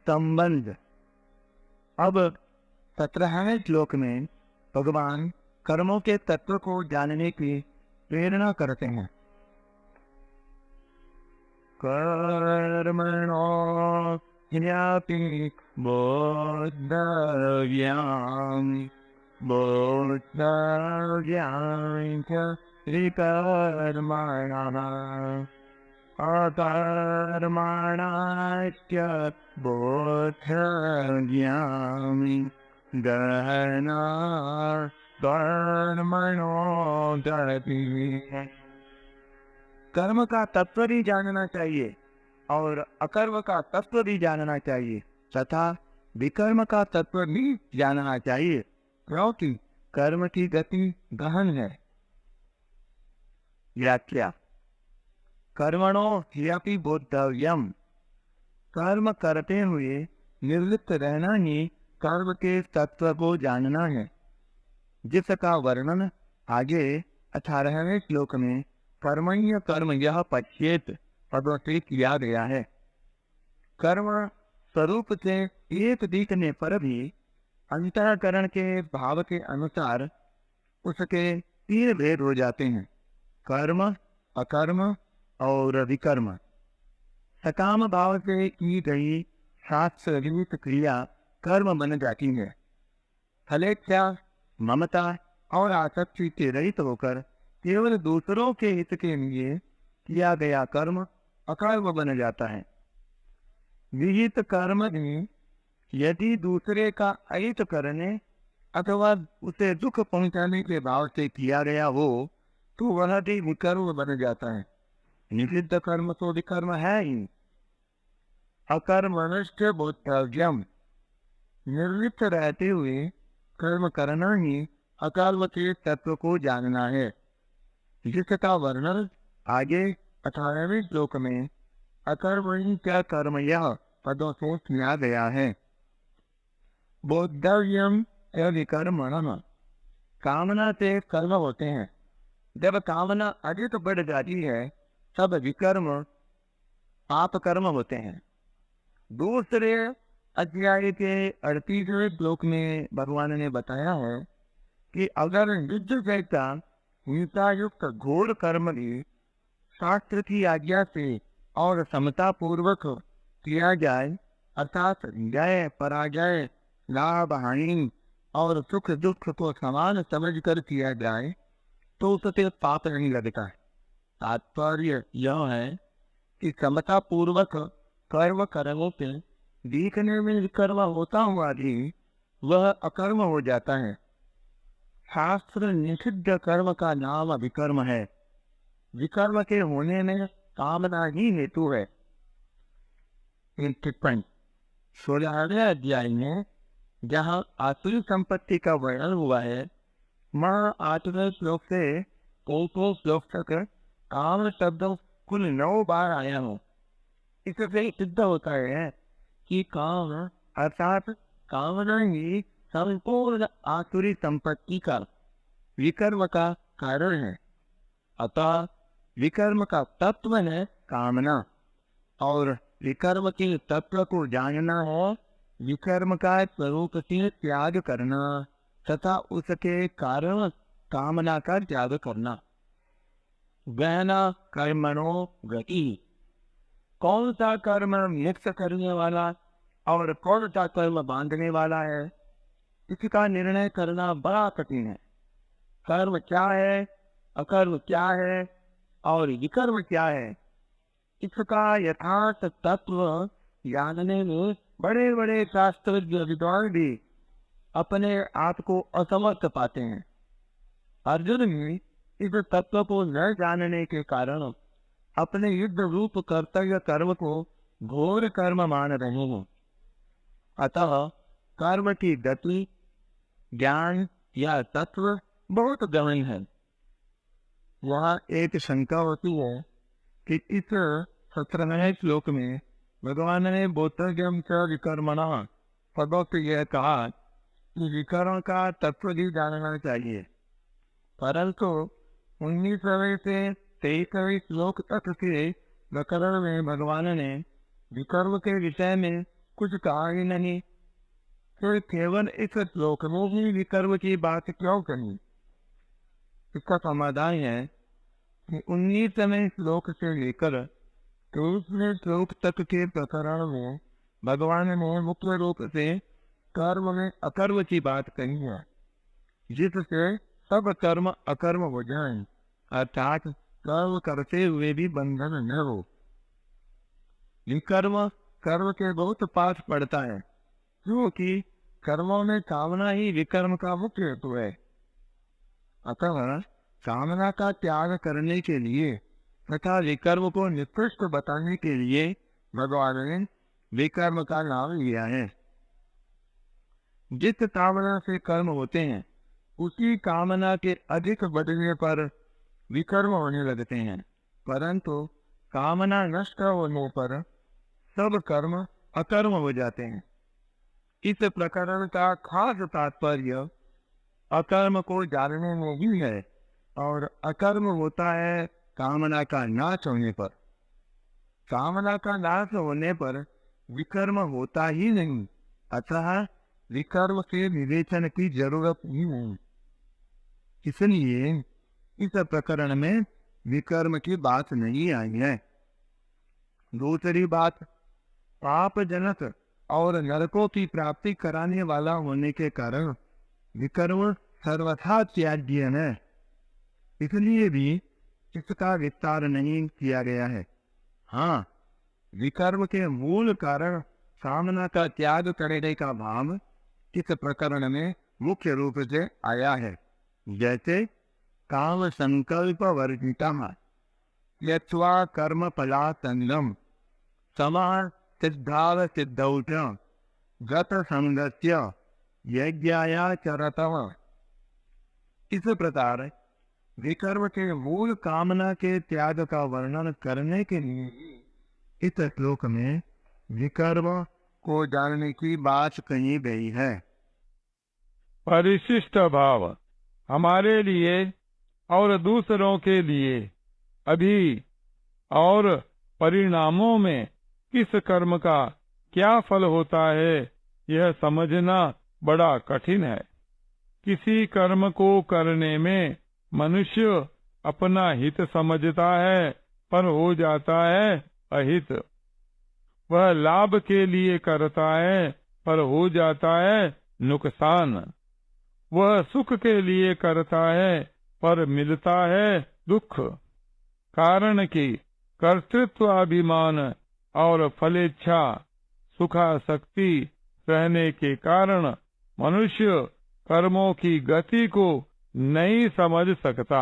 संबंध। अब 17वें श्लोक में भगवान कर्मों के तत्व को जानने की प्रेरणा करते हैं। कर्मणो ह्यपि बोद्धव्यं बोद्धव्यं च विकर्मणः अकर्मणाश्च बोद्धव्यं गहना कर्मणो दति। कर्म का तत्व भी जानना चाहिए और अकर्म का तत्व भी जानना चाहिए तथा विकर्म का तत्व भी जानना चाहिए, क्योंकि कर्म की गति गहन है। व्याख्या। कर्मणो ह्यपि बोद्धव्यम, कर्म करते हुए निर्लिप्त रहना ही कर्म के तत्व को जानना है, जिसका वर्णन आगे 18वें श्लोक में कर्मण्य कर्म यह पश्येत पदों से किया गया है। कर्म स्वरूप से एक दिखने पर भी अंतःकरण के भाव के अनुसार उसके 3 भेद हो जाते हैं, कर्म, अकर्म और विकर्म। सकाम भाव से की गई शास्त्र विहित क्रिया कर्म बन जाती है। फलेच्छा, ममता और आसक्ति से रहित होकर केवल दूसरों के हित के लिए किया गया कर्म अकर्म बन जाता है। विहित कर्म भी यदि दूसरे का अहित करने अथवा उसे दुख पहुंचाने के भाव से किया गया हो तो वह भी विकर्म बन जाता है। निषिद्ध कर्म तो विकर्म है ही। अकर्मणश्च बोद्धव्यम, निर्लिप्त रहते हुए कर्म करना ही अकर्म के तत्व को जानना है, जिसका वर्णन आगे 18वें श्लोक में अकर्मणि क्या कर्म यह पदों से किया गया है। बोद्धव्यम विकर्मणः, कामना से कर्म होते हैं। जब कामना अधिक बढ़ जाती है तब विकर्म पाप कर्म होते हैं। दूसरे अध्याय के 38वें श्लोक में भगवान ने बताया है कि अगर युद्ध जैसा हिंसा युक्त घोर कर्म भी शास्त्र की आज्ञा से और समता पूर्वक किया जाए, अर्थात जय पराजय, लाभ हानि और सुख दुख को समान समझकर किया जाए, तो उससे पाप नहीं लगता। तात्पर्य यह है कि समता पूर्वक कर्म कर्मों से दिखने में विकर्म होता हुआ भी वह अकर्म हो जाता है। शास्त्र निषिद्ध कर्म का नाम विकर्म है। विकर्म के होने में कामना ही हेतु है। टिप्पणी। 16वें अध्याय में जहाँ आसुरी संपत्ति का वर्णन हुआ है, वहाँ 8वें श्लोक से 3 श्लोक तक काम शब्द कुल 9 बार आया हो। इससे सिद्ध होता है कि काम अर्थात कामना ही संपूर्ण आसुरी संपत्ति का विकर्म का कारण है। अतः विकर्म का तत्व है कामना, और विकर्म के तत्व को जानना है विकर्म का स्वरूप से त्याग करना तथा उसके कारण कामना का त्याग करना। गहना कर्मणो गति, कौन सा कर्म मुक्त करने वाला और कौन सा कर्म बांधने वाला है, इसका निर्णय करना बड़ा कठिन है। कर्म क्या है, अकर्म क्या है और विकर्म क्या है, इसका यथार्थ तत्व जानने में बड़े बड़े शास्त्रज्ञ विद्वान भी अपने आप को असमर्थ पाते हैं। अर्जुन भी इस तत्व को न जानने के कारण अपने युद्ध रूप कर्तव्य कर्म को घोर कर्म मान रहे हैं। अतः कर्म की गति, ज्ञान या तत्व बहुत गहन है। वहाँ एक शंका होती है कि इस 17वें श्लोक में भगवान ने बोद्धव्यम च विकर्मणः पदों से यह कहा कि विकर्म का तत्व भी जानना चाहिए, परंतु 19वें से 23वें श्लोक तक के प्रकरण में भगवान ने विकर्म के विषय में कुछ कहा ही नहीं, फिर केवल इस श्लोक में ही विकर्म की बात क्यों कही? इसका समाधान है कि 19वें श्लोक से लेकर 23वें श्लोक तक के प्रकरण में भगवान ने मुख्य रूप से कर्म में अकर्म की बात कही है, जिससे सब कर्म अकर्म हो जाएं, अर्थात कर्म करते हुए भी बंधन न हो। विकर्म कर्म के बहुत पास पड़ता है, क्योंकि कर्मों में कामना ही विकर्म का मुख्य हेतु है। अतः कामना का त्याग करने के लिए तथा विकर्म को निकृष्ट बताने के लिए भगवान ने विकर्म का नाम लिया है। जिस कामना से कर्म होते हैं, उसी कामना के अधिक बढ़ने पर विकर्म होने लगते हैं, परंतु कामना नष्ट होने पर सब कर्म अकर्म हो जाते हैं। इस प्रकरण का खास तात्पर्य अकर्म को जानने में ही है, और अकर्म होता है कामना का नाश होने पर। कामना का नाश होने पर विकर्म होता ही नहीं, अतः विकर्म के विवेचन की जरूरत ही नहीं। इसलिए इस प्रकरण में विकर्म की बात नहीं आई है। दूसरी बात, पापजनक और नरकों की प्राप्ति कराने वाला होने के कारण विकर्म सर्वथा त्याज्य है, इसलिए भी इसका विस्तार नहीं किया गया है। हाँ, विकर्म के मूल कारण कामना का त्याग करने का भाव इस प्रकरण में मुख्य रूप से आया है। जैसे काम संकल्प वर्जिता यत्वा कर्म फलासंगम समा सिद्धाव सिद्धौच गत संगत्य यज्ञाया चरतव। इस प्रकार विकर्म के मूल कामना के त्याग का वर्णन करने के लिए इस श्लोक में विकर्म को जानने की बात कही गई है। परिशिष्ट भाव हमारे लिए और दूसरों के लिए अभी और परिणामों में किस कर्म का क्या फल होता है, यह समझना बड़ा कठिन है। किसी कर्म को करने में मनुष्य अपना हित समझता है, पर हो जाता है अहित। वह लाभ के लिए करता है, पर हो जाता है नुकसान। वह सुख के लिए करता है, पर मिलता है दुख। कारण कि कर्तृत्वाभिमान और फलेच्छा सुखासक्ति रहने के कारण मनुष्य कर्मों की गति को नहीं समझ सकता।